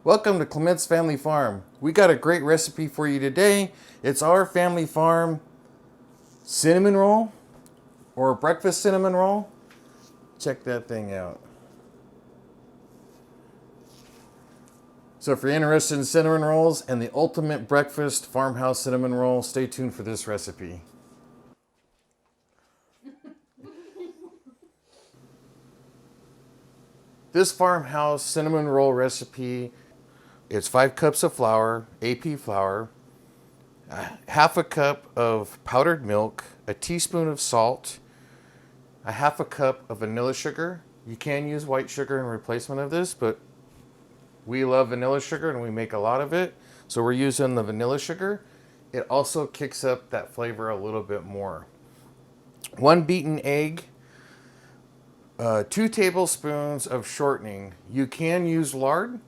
Welcome to Clement's Family Farm. We got a great recipe for you today. It's our family farm cinnamon roll or breakfast cinnamon roll. Check that thing out. So if you're interested in cinnamon rolls and the ultimate breakfast farmhouse cinnamon roll, stay tuned for this recipe. This farmhouse cinnamon roll recipe, it's 5 cups of flour, AP flour, half a cup of powdered milk, a teaspoon of salt, a half a cup of vanilla sugar. You can use white sugar in replacement of this, but we love vanilla sugar and we make a lot of it. So we're using the vanilla sugar. It also kicks up that flavor a little bit more. 1 beaten egg, 2 tablespoons of shortening. You can use lard.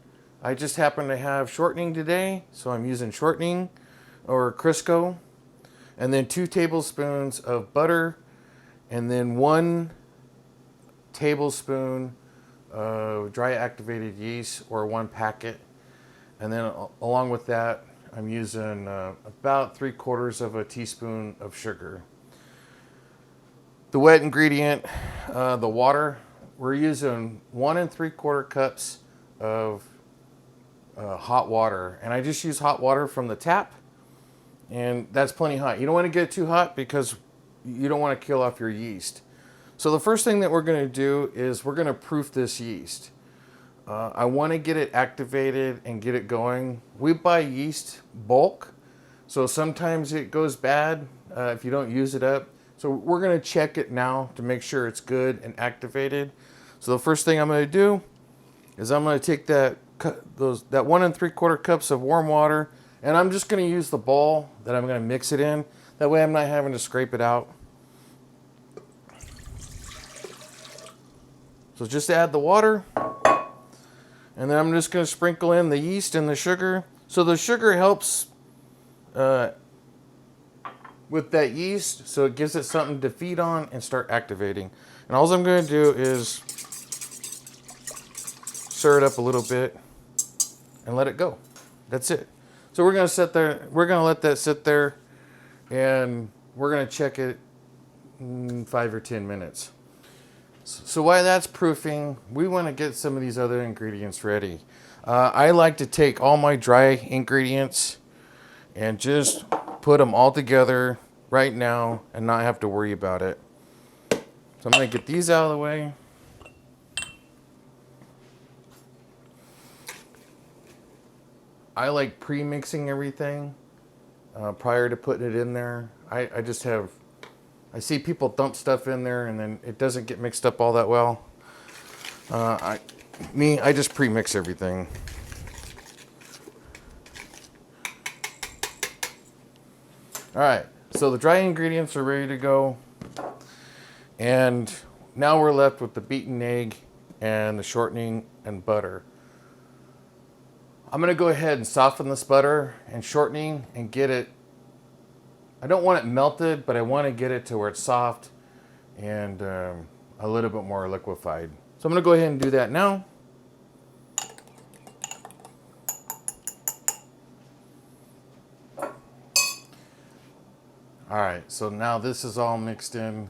I just happen to have shortening today, so I'm using shortening or Crisco. And then 2 tablespoons of butter, and then 1 tablespoon of dry activated yeast or 1 packet. And then along with that, I'm using about 3/4 of a teaspoon of sugar. The wet ingredient, the water, we're using 1 3/4 cups of hot water. And I just use hot water from the tap, and that's plenty hot. You don't want to get it too hot because you don't want to kill off your yeast. So the first thing that we're going to do is we're going to proof this yeast. I want to get it activated and get it going. We buy yeast bulk, so sometimes it goes bad if you don't use it up. So we're going to check it now to make sure it's good and activated. So the first thing I'm going to do is I'm going to take that 1 3/4 cups of warm water, and I'm just going to use the bowl that I'm going to mix it in. That way I'm not having to scrape it out. So just add the water, and then I'm just going to sprinkle in the yeast and the sugar. So the sugar helps with that yeast, so it gives it something to feed on and start activating. And all I'm going to do is stir it up a little bit and let it go. That's it. So we're going to sit there. We're going to let that sit there, and we're going to check it in 5 or 10 minutes. So while that's proofing, we want to get some of these other ingredients ready. I like to take all my dry ingredients and just put them all together right now and not have to worry about it. So I'm going to get these out of the way. I like pre-mixing everything prior to putting it in there. I see people dump stuff in there and then it doesn't get mixed up all that well. I just pre-mix everything. All right, so the dry ingredients are ready to go. And now we're left with the beaten egg and the shortening and butter. I'm gonna go ahead and soften this butter and shortening and get it, I don't want it melted, but I want to get it to where it's soft and a little bit more liquefied. So I'm gonna go ahead and do that now. All right, so now this is all mixed in.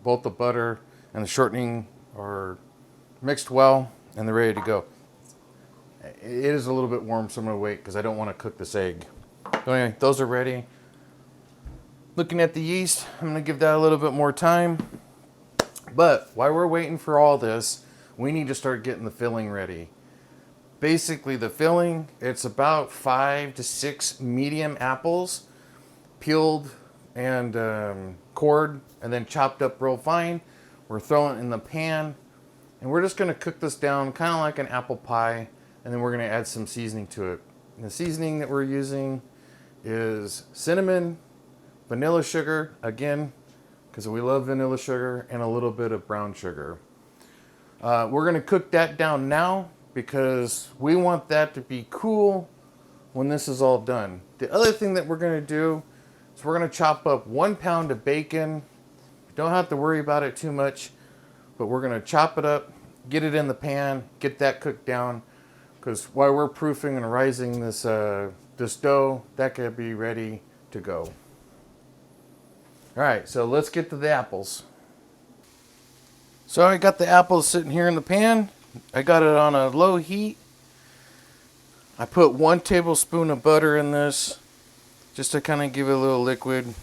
Both the butter and the shortening are mixed well, and they're ready to go. It is a little bit warm, so I'm gonna wait because I don't want to cook this egg. So anyway, those are ready. Looking at the yeast, I'm gonna give that a little bit more time. But while we're waiting for all this, we need to start getting the filling ready. Basically, the filling, it's about 5 to 6 medium apples, peeled and cored and then chopped up real fine. We're throwing it in the pan, and we're just going to cook this down kind of like an apple pie, and then we're going to add some seasoning to it. And the seasoning that we're using is cinnamon, vanilla sugar, again, because we love vanilla sugar, and a little bit of brown sugar. We're going to cook that down now because we want that to be cool when this is all done. The other thing that we're going to do is we're going to chop up 1 pound of bacon. You don't have to worry about it too much, but we're going to chop it up, get it in the pan, get that cooked down. because while we're proofing and rising this this dough, that could be ready to go. All right, so let's get to the apples. So I got the apples sitting here in the pan. I got it on a low heat. I put 1 tablespoon of butter in this just to kind of give it a little liquid.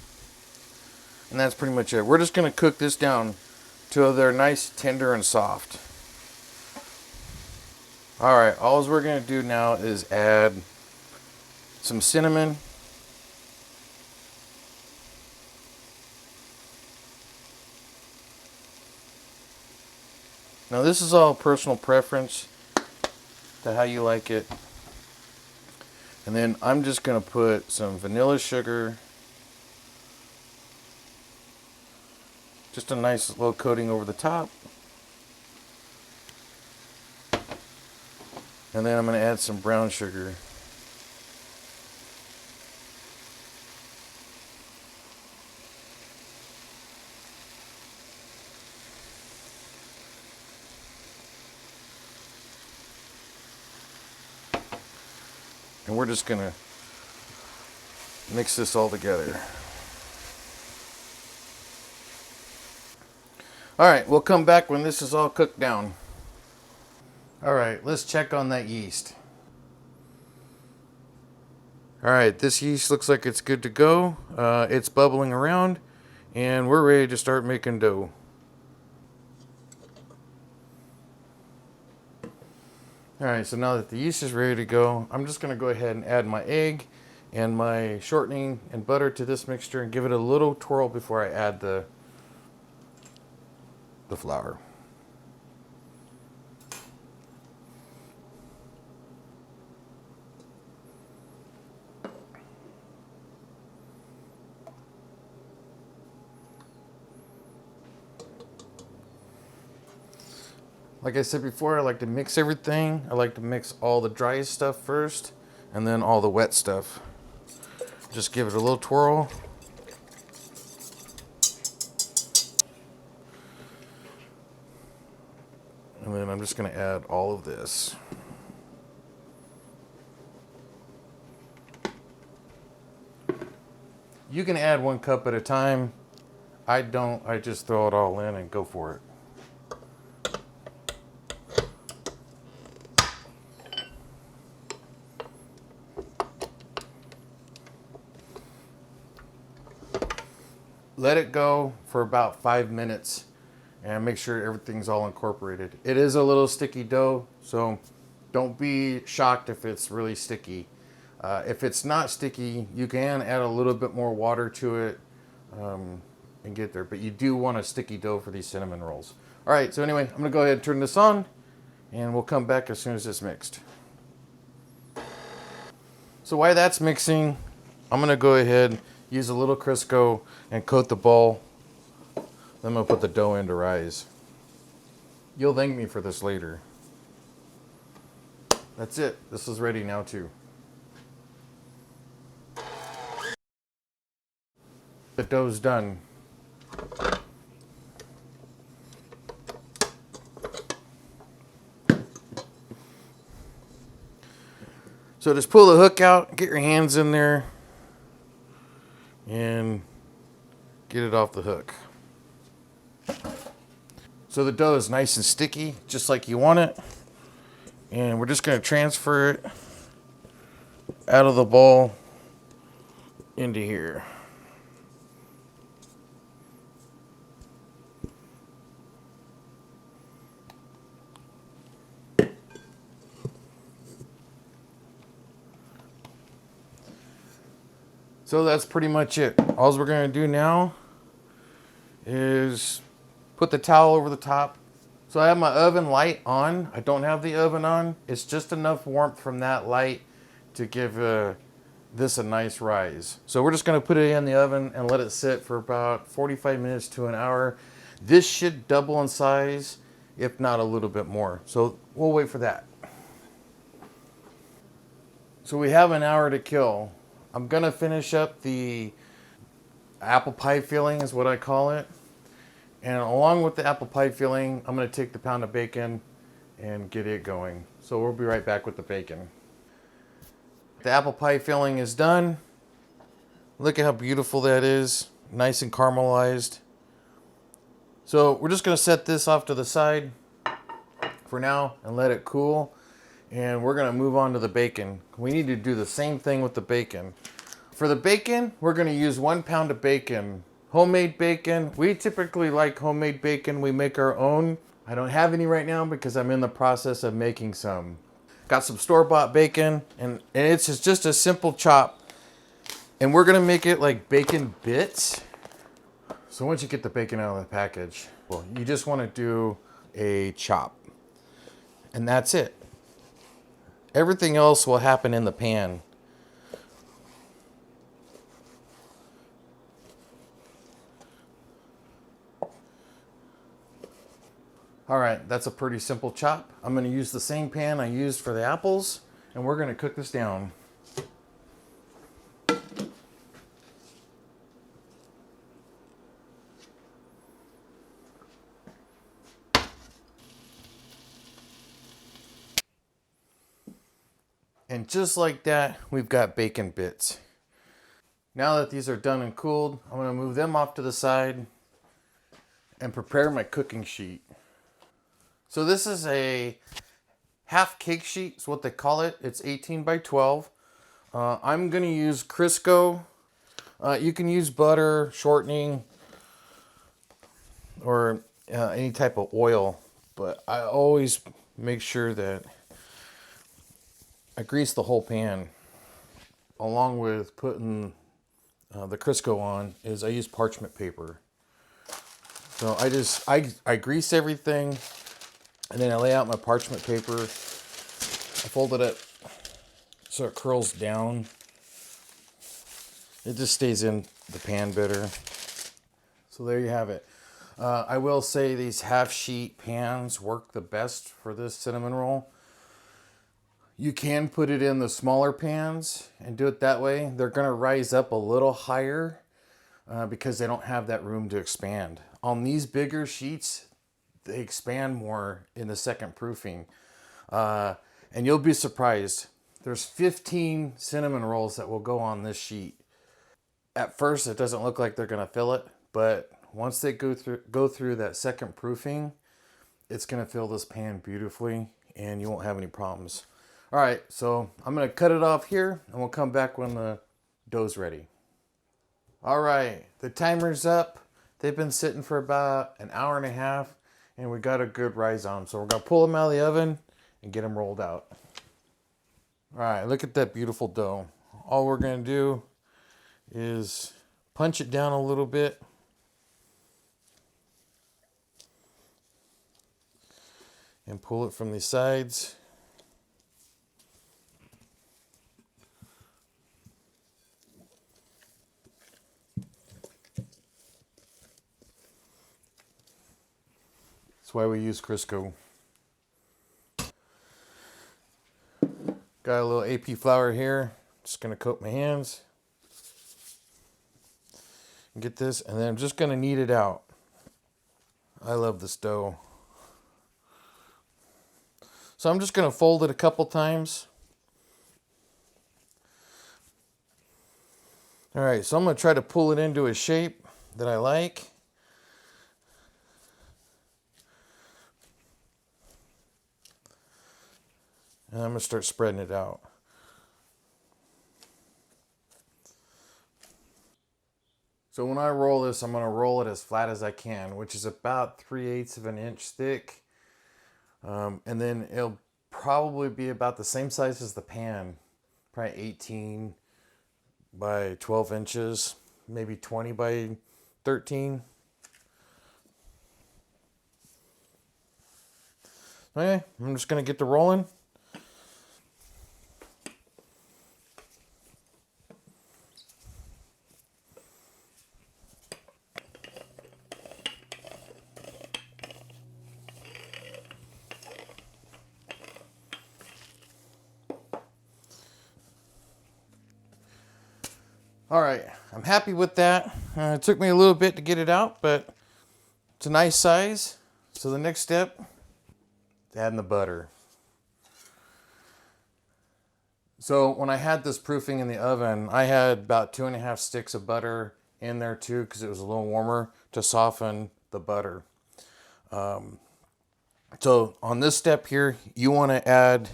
And that's pretty much it. We're just going to cook this down till they're nice, tender, and soft. All right, all we're going to do now is add some cinnamon. Now this is all personal preference to how you like it. And then I'm just going to put some vanilla sugar. Just a nice little coating over the top. And then I'm going to add some brown sugar. And we're just going to mix this all together. All right, we'll come back when this is all cooked down. All right, let's check on that yeast. All right, this yeast looks like it's good to go. It's bubbling around, and we're ready to start making dough. All right, so now that the yeast is ready to go, I'm just gonna go ahead and add my egg and my shortening and butter to this mixture and give it a little twirl before I add the flour. Like I said before, I like to mix everything. I like to mix all the dry stuff first and then all the wet stuff. Just give it a little twirl. And then I'm just going to add all of this. You can add 1 cup at a time. I don't, I just throw it all in and go for it. Let it go for about 5 minutes and make sure everything's all incorporated. It is a little sticky dough, so don't be shocked if it's really sticky. If it's not sticky, you can add a little bit more water to it and get there, but you do want a sticky dough for these cinnamon rolls. All right, so anyway, I'm gonna go ahead and turn this on and we'll come back as soon as it's mixed. So while that's mixing, I'm gonna go ahead, use a little Crisco and coat the bowl. Then I'm gonna put the dough in to rise. You'll thank me for this later. That's it. This is ready now too. The dough's done. So just pull the hook out, get your hands in there, and get it off the hook. So the dough is nice and sticky, just like you want it. And we're just going to transfer it out of the bowl into here. So that's pretty much it. All we're going to do now is put the towel over the top. So I have my oven light on. I don't have the oven on. It's just enough warmth from that light to give this a nice rise. So we're just going to put it in the oven and let it sit for about 45 minutes to an hour. This should double in size, if not a little bit more. So we'll wait for that. So we have an hour to kill. I'm gonna finish up the apple pie filling is what I call it. And along with the apple pie filling, I'm gonna take the pound of bacon and get it going. So we'll be right back with the bacon. The apple pie filling is done. Look at how beautiful that is. Nice and caramelized. So we're just going to set this off to the side for now and let it cool. And we're going to move on to the bacon. We need to do the same thing with the bacon. For the bacon, we're going to use 1 pound of bacon. Homemade bacon. We typically like homemade bacon. We make our own. I don't have any right now because I'm in the process of making some. Got some store-bought bacon, and it's just a simple chop. And we're going to make it like bacon bits. So once you get the bacon out of the package, well, you just want to do a chop. And that's it. Everything else will happen in the pan. All right, that's a pretty simple chop. I'm going to use the same pan I used for the apples, and we're going to cook this down. And just like that, we've got bacon bits. Now that these are done and cooled, I'm going to move them off to the side and prepare my cooking sheet. So this is a half cake sheet, is what they call it. It's 18 by 12. I'm going to use Crisco. You can use butter, shortening, or any type of oil. But I always make sure that I grease the whole pan. Along with putting the Crisco on is I use parchment paper. So I grease everything, and then I lay out my parchment paper. I fold it up so it curls down. It just stays in the pan better. So there you have it. I will say these half sheet pans work the best for this cinnamon roll. You can put it in the smaller pans and do it that way. They're going to rise up a little higher because they don't have that room to expand. On these bigger sheets, they expand more in the second proofing. And you'll be surprised. There's 15 cinnamon rolls that will go on this sheet. At first, it doesn't look like they're going to fill it, but once they go through that second proofing, it's going to fill this pan beautifully and you won't have any problems. All right, so I'm going to cut it off here and we'll come back when the dough's ready. All right, the timer's up. They've been sitting for about an hour and a half and we got a good rise on them. So we're going to pull them out of the oven and get them rolled out. All right, look at that beautiful dough. All we're going to do is punch it down a little bit. And pull it from the sides. That's why we use Crisco. Got a little AP flour here. Just gonna coat my hands. And get this, and then I'm just gonna knead it out. I love this dough. So I'm just gonna fold it a couple times. All right, so I'm gonna try to pull it into a shape that I like. And I'm going to start spreading it out. So when I roll this, I'm going to roll it as flat as I can, which is about 3/8 of an inch thick. And then it'll probably be about the same size as the pan, probably 18 by 12 inches, maybe 20 by 13. Okay, I'm just going to get to rolling. All right, I'm happy with that. It took me a little bit to get it out, but it's a nice size. So the next step, adding the butter. So when I had this proofing in the oven, I had about 2.5 sticks of butter in there too, because it was a little warmer to soften the butter. So on this step here, you want to add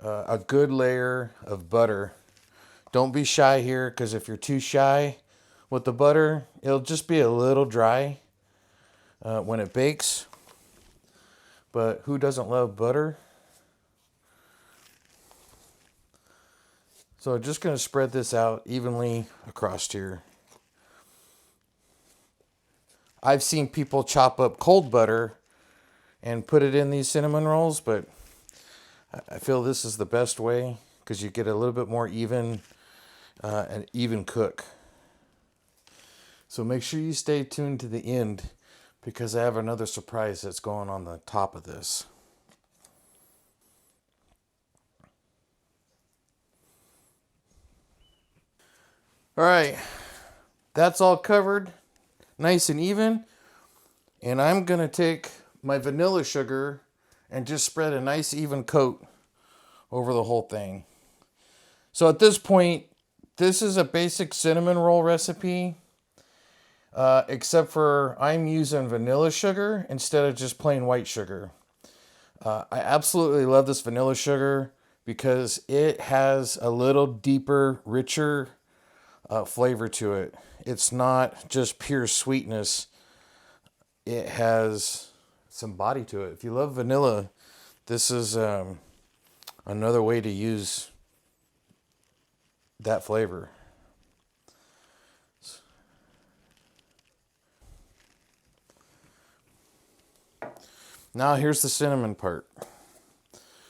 a good layer of butter. Don't be shy here, because if you're too shy with the butter, it'll just be a little dry when it bakes. But who doesn't love butter? So I'm just going to spread this out evenly across here. I've seen people chop up cold butter and put it in these cinnamon rolls, but I feel this is the best way because you get a little bit more even, an even cook. So make sure you stay tuned to the end because I have another surprise that's going on the top of this. All right, that's all covered, nice and even. And I'm gonna take my vanilla sugar and just spread a nice even coat over the whole thing. So at this point, this is a basic cinnamon roll recipe, except for I'm using vanilla sugar instead of just plain white sugar. I absolutely love this vanilla sugar because it has a little deeper, richer flavor to it. It's not just pure sweetness. It has some body to it. If you love vanilla, this is another way to use that flavor. Now here's the cinnamon part.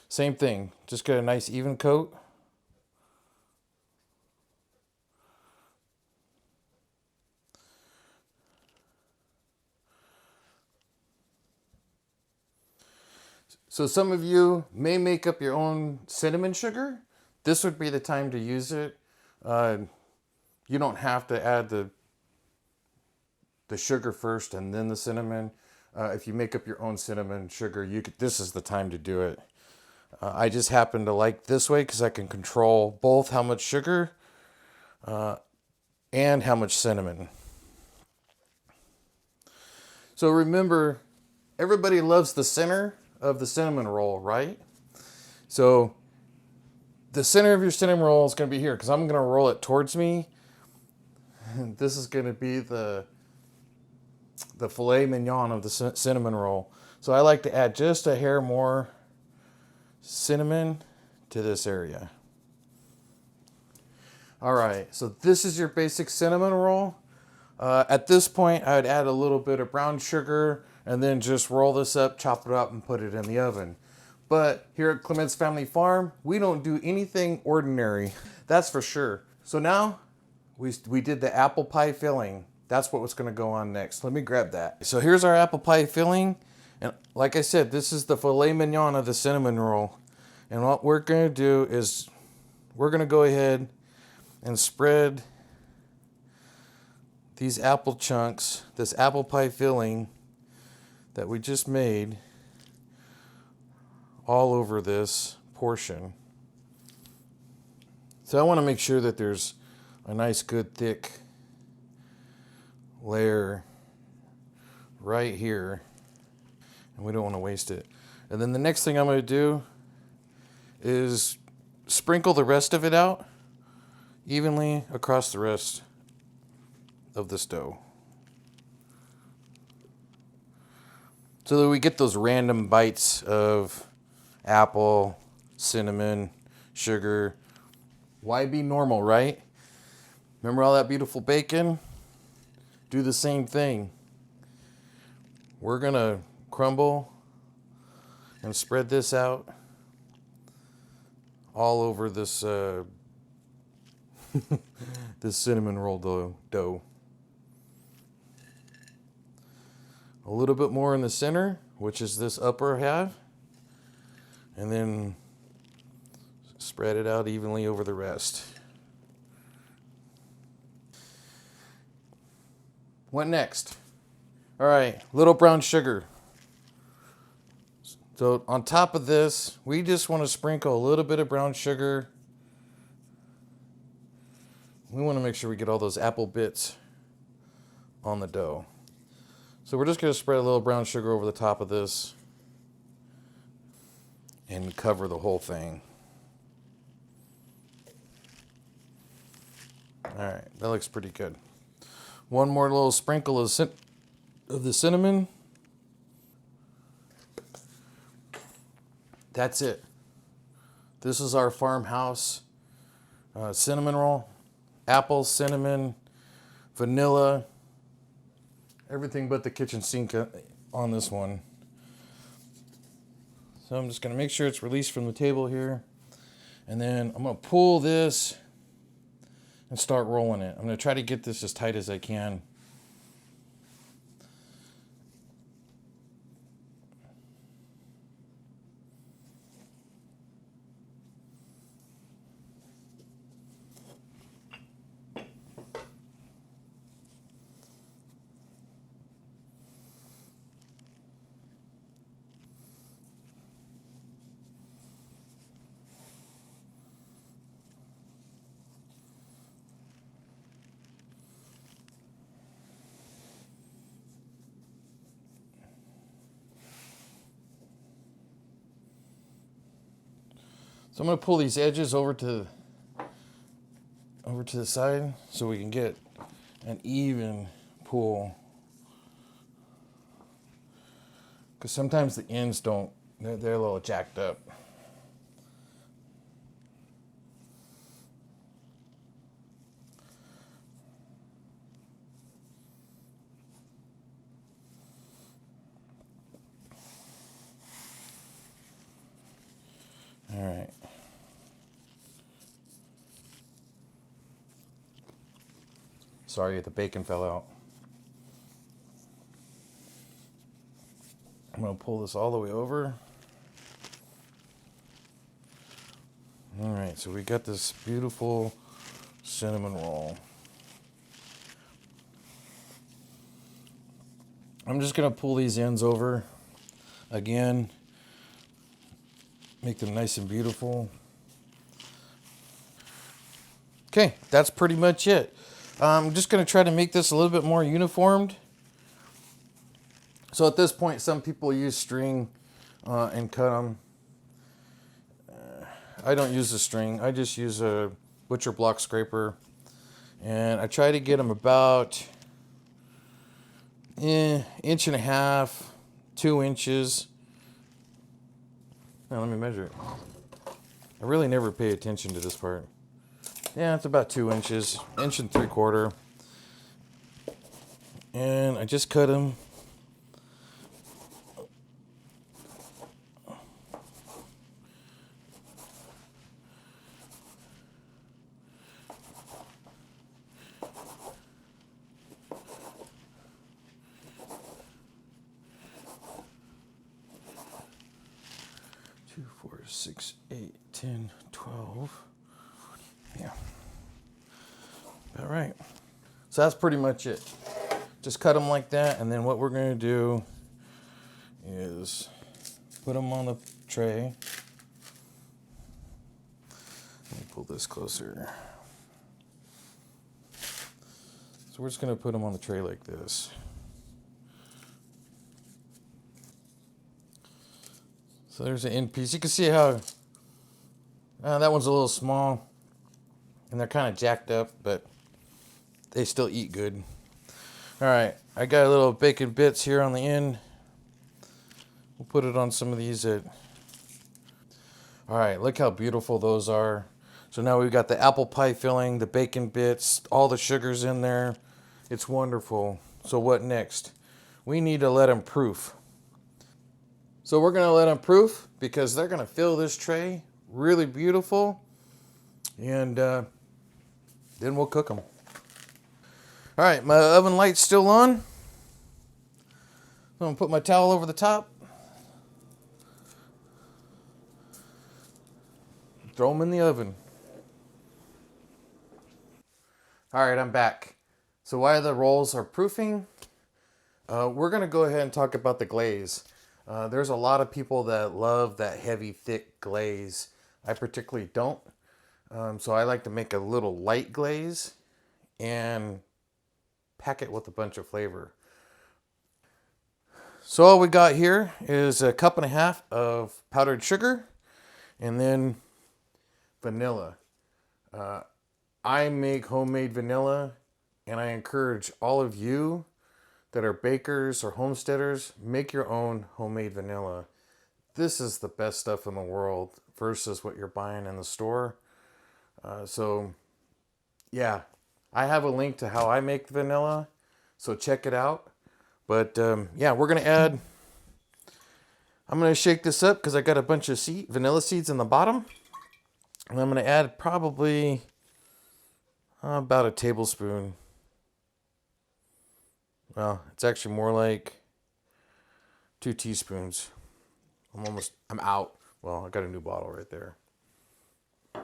Same thing, just get a nice even coat. So some of you may make up your own cinnamon sugar. This would be the time to use it. You don't have to add the sugar first and then the cinnamon. If you make up your own cinnamon sugar, this is the time to do it. I just happen to like this way because I can control both how much sugar and how much cinnamon. So remember, everybody loves the center of the cinnamon roll, right? So the center of your cinnamon roll is going to be here because I'm going to roll it towards me. This is going to be the filet mignon of the cinnamon roll. So I like to add just a hair more cinnamon to this area. All right, so this is your basic cinnamon roll. At this point, I would add a little bit of brown sugar and then just roll this up, chop it up, and put it in the oven. But here at Clement's Family Farm, we don't do anything ordinary. That's for sure. So now we did the apple pie filling. That's what was going to go on next. Let me grab that. So here's our apple pie filling. And like I said, this is the filet mignon of the cinnamon roll. And what we're going to do is we're going to go ahead and spread these apple chunks, this apple pie filling that we just made, all over this portion. So I want to make sure that there's a nice good thick layer right here, and we don't want to waste it. And then the next thing I'm going to do is sprinkle the rest of it out evenly across the rest of this dough, so that we get those random bites of apple, cinnamon, sugar. Why be normal, right? Remember all that beautiful bacon? Do the same thing. We're gonna crumble and spread this out all over this this cinnamon roll dough. A little bit more in the center, which is this upper half, and then spread it out evenly over the rest. What next? All right, little brown sugar. So on top of this, we just want to sprinkle a little bit of brown sugar. We want to make sure we get all those apple bits on the dough. So we're just going to spread a little brown sugar over the top of this and cover the whole thing. All right, that looks pretty good. One more little sprinkle of the cinnamon. That's it. This is our Farmhouse cinnamon roll. Apple, cinnamon, vanilla, everything but the kitchen sink on this one. So I'm just going to make sure it's released from the table here. And then I'm going to pull this and start rolling it. I'm going to try to get this as tight as I can. So I'm going to pull these edges over to the side so we can get an even pull. Because sometimes the ends don't, they're a little jacked up. All right. Sorry, the bacon fell out. I'm going to pull this all the way over. All right, so we got this beautiful cinnamon roll. I'm just going to pull these ends over again, make them nice and beautiful. Okay, that's pretty much it. I'm just going to try to make this a little bit more uniformed. So at this point, some people use string and cut them. I don't use a string. I just use a butcher block scraper. And I try to get them about inch and a half, 2 inches. Now let me measure it. I really never pay attention to this part. Yeah, it's about 2 inches, 1.75 inches. And I just cut them. Two, 4, 6, 8, 10, 12. Yeah. All right. So that's pretty much it. Just cut them like that, and then what we're going to do is put them on the tray. Let me pull this closer. So we're just going to put them on the tray like this. So there's the end piece. You can see how that one's a little small, and they're kind of jacked up, but they still eat good. All right, I got a little bacon bits here on the end. We'll put it on some of these. All right, look how beautiful those are. So now we've got the apple pie filling, the bacon bits, all the sugars in there. It's wonderful. So what next? We need to let them proof. So we're going to let them proof because they're going to fill this tray really beautiful. And then we'll cook them. All right, my oven light's still on. I'm going to put my towel over the top. Throw them in the oven. All right, I'm back. So while the rolls are proofing, we're going to go ahead and talk about the glaze. There's a lot of people that love that heavy, thick glaze. I particularly don't. So I like to make a little light glaze and pack it with a bunch of flavor. So all we got here is a cup and a half of powdered sugar and then vanilla. I make homemade vanilla, and I encourage all of you that are bakers or homesteaders, make your own homemade vanilla. This is the best stuff in the world versus what you're buying in the store. So yeah, I have a link to how I make the vanilla, so check it out. But yeah, I'm gonna shake this up because I got a bunch of vanilla seeds in the bottom. And I'm gonna add probably about a tablespoon. Well, it's actually more like 2 teaspoons. I'm out. Well, I got a new bottle right there. All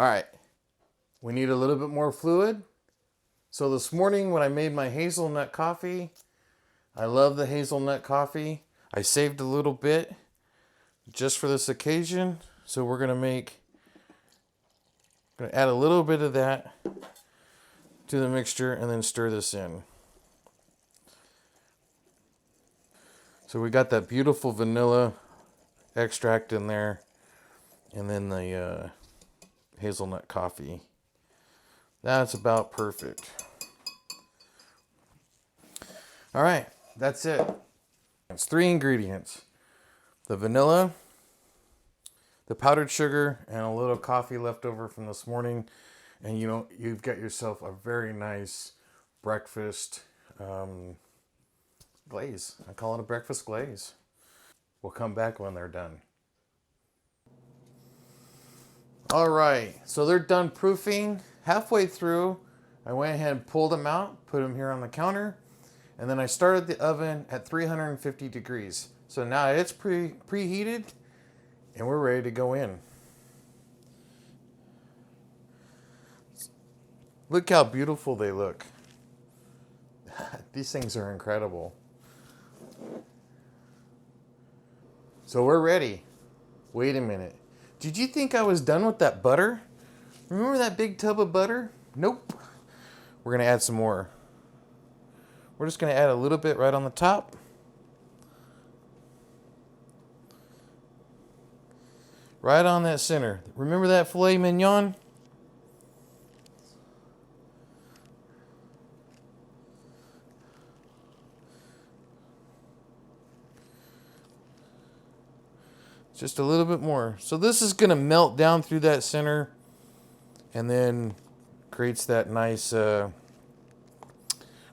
right, we need a little bit more fluid. So this morning when I made my hazelnut coffee, I love the hazelnut coffee. I saved a little bit just for this occasion. So we're gonna add a little bit of that to the mixture and then stir this in. So we got that beautiful vanilla extract in there, and then the hazelnut coffee. That's about perfect. All right, that's it. It's 3 ingredients: the vanilla, the powdered sugar, and a little coffee left over from this morning. And you've got yourself a very nice breakfast glaze. I call it a breakfast glaze. We'll come back when they're done. All right, so they're done proofing. Halfway through, I went ahead and pulled them out, put them here on the counter, and then I started the oven at 350 degrees. So now it's preheated, and we're ready to go in. Look how beautiful they look. These things are incredible. So we're ready. Wait a minute. Did you think I was done with that butter? Remember that big tub of butter? Nope. We're gonna add some more. We're just gonna add a little bit right on the top. Right on that center. Remember that filet mignon? Just a little bit more. So this is gonna melt down through that center and then creates that nice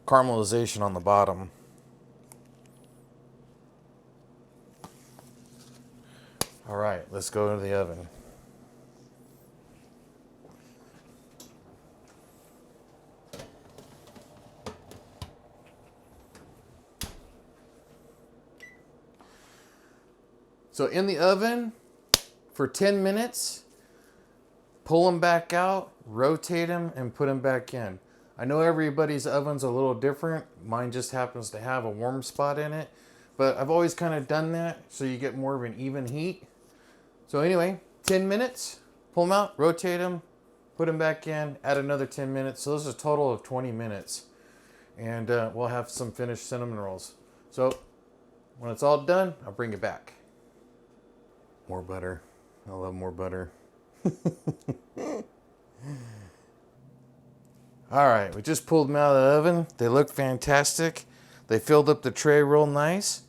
caramelization on the bottom. All right, let's go to the oven. So in the oven for 10 minutes, pull them back out, rotate them, and put them back in. I know everybody's oven's a little different. Mine just happens to have a warm spot in it, but I've always kind of done that so you get more of an even heat. So anyway, 10 minutes, pull them out, rotate them, put them back in, add another 10 minutes. So this is a total of 20 minutes. And we'll have some finished cinnamon rolls. So when it's all done, I'll bring it back. More butter. I love more butter. All right, we just pulled them out of the oven. They look fantastic. They filled up the tray real nice.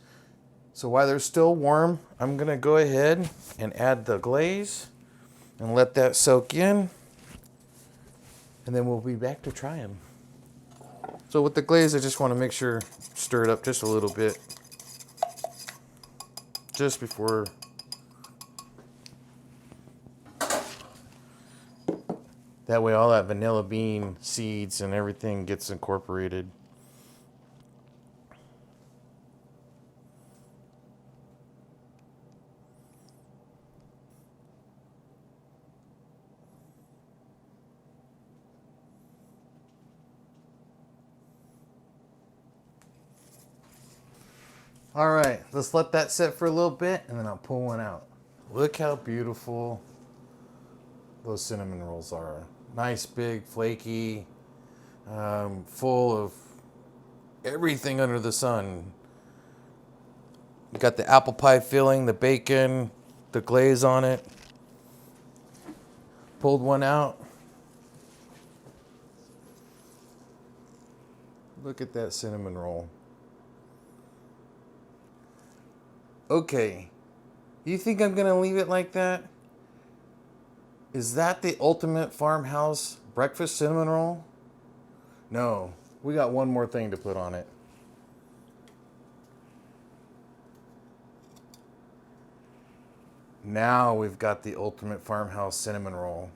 So while they're still warm, I'm gonna go ahead and add the glaze and let that soak in. And then we'll be back to try them. So with the glaze, I just wanna make sure, stir it up just a little bit. Just before. That way all that vanilla bean seeds and everything gets incorporated. All right, let's let that sit for a little bit and then I'll pull one out. Look how beautiful those cinnamon rolls are. Nice, big, flaky, full of everything under the sun. You got the apple pie filling, the bacon, the glaze on it. Pulled one out. Look at that cinnamon roll. Okay, you think I'm gonna leave it like that? Is that the ultimate farmhouse breakfast cinnamon roll? No, we got one more thing to put on it. Now we've got the ultimate farmhouse cinnamon roll.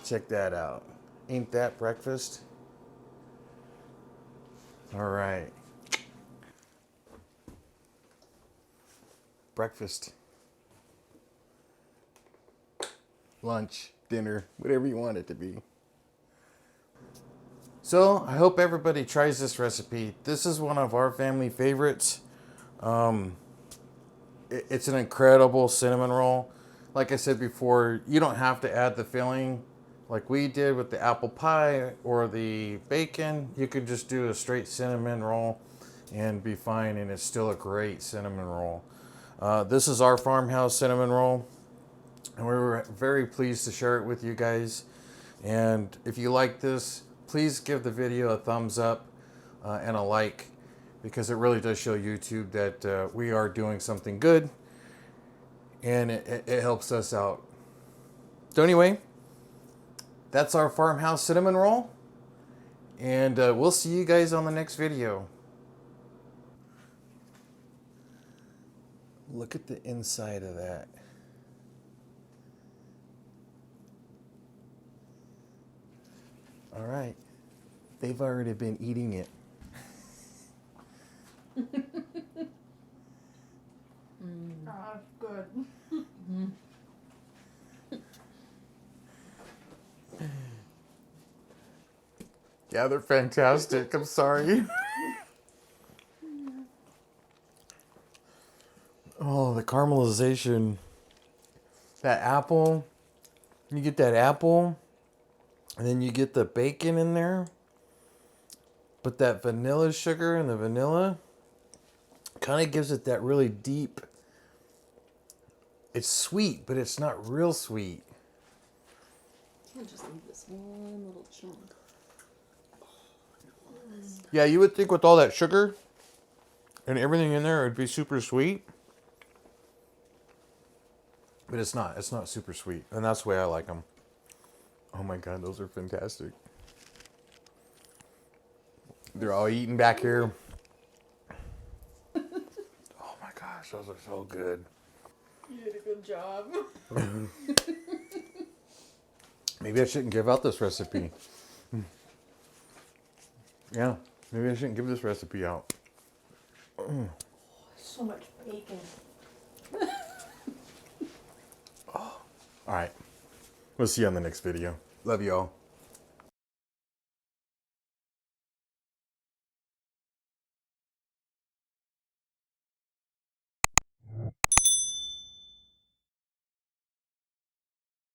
Check that out. Ain't that breakfast? All right. Breakfast, lunch, dinner, whatever you want it to be. So I hope everybody tries this recipe. This is one of our family favorites. It's an incredible cinnamon roll. Like I said before, you don't have to add the filling like we did with the apple pie or the bacon. You could just do a straight cinnamon roll and be fine, and it's still a great cinnamon roll. This is our farmhouse cinnamon roll, and we were very pleased to share it with you guys. And if you like this, please give the video a thumbs up and a like, because it really does show YouTube that we are doing something good, and it helps us out. So anyway, that's our farmhouse cinnamon roll, and we'll see you guys on the next video. Look at the inside of that. All right. They've already been eating it. Good. Yeah, they're fantastic. I'm sorry. Oh, the caramelization. That apple. You get that apple, and then you get the bacon in there. But that vanilla sugar and the vanilla kind of gives it that really deep. It's sweet, but it's not real sweet. Can't just leave this one little chunk. Yeah, you would think with all that sugar and everything in there, it'd be super sweet. But it's not. It's not super sweet. And that's the way I like them. Oh my God, those are fantastic. They're all eating back here. Oh my gosh, those are so good. You did a good job. Maybe I shouldn't give out this recipe. Yeah, maybe I shouldn't give this recipe out. So much bacon. All right. We'll see you on the next video. Love you all.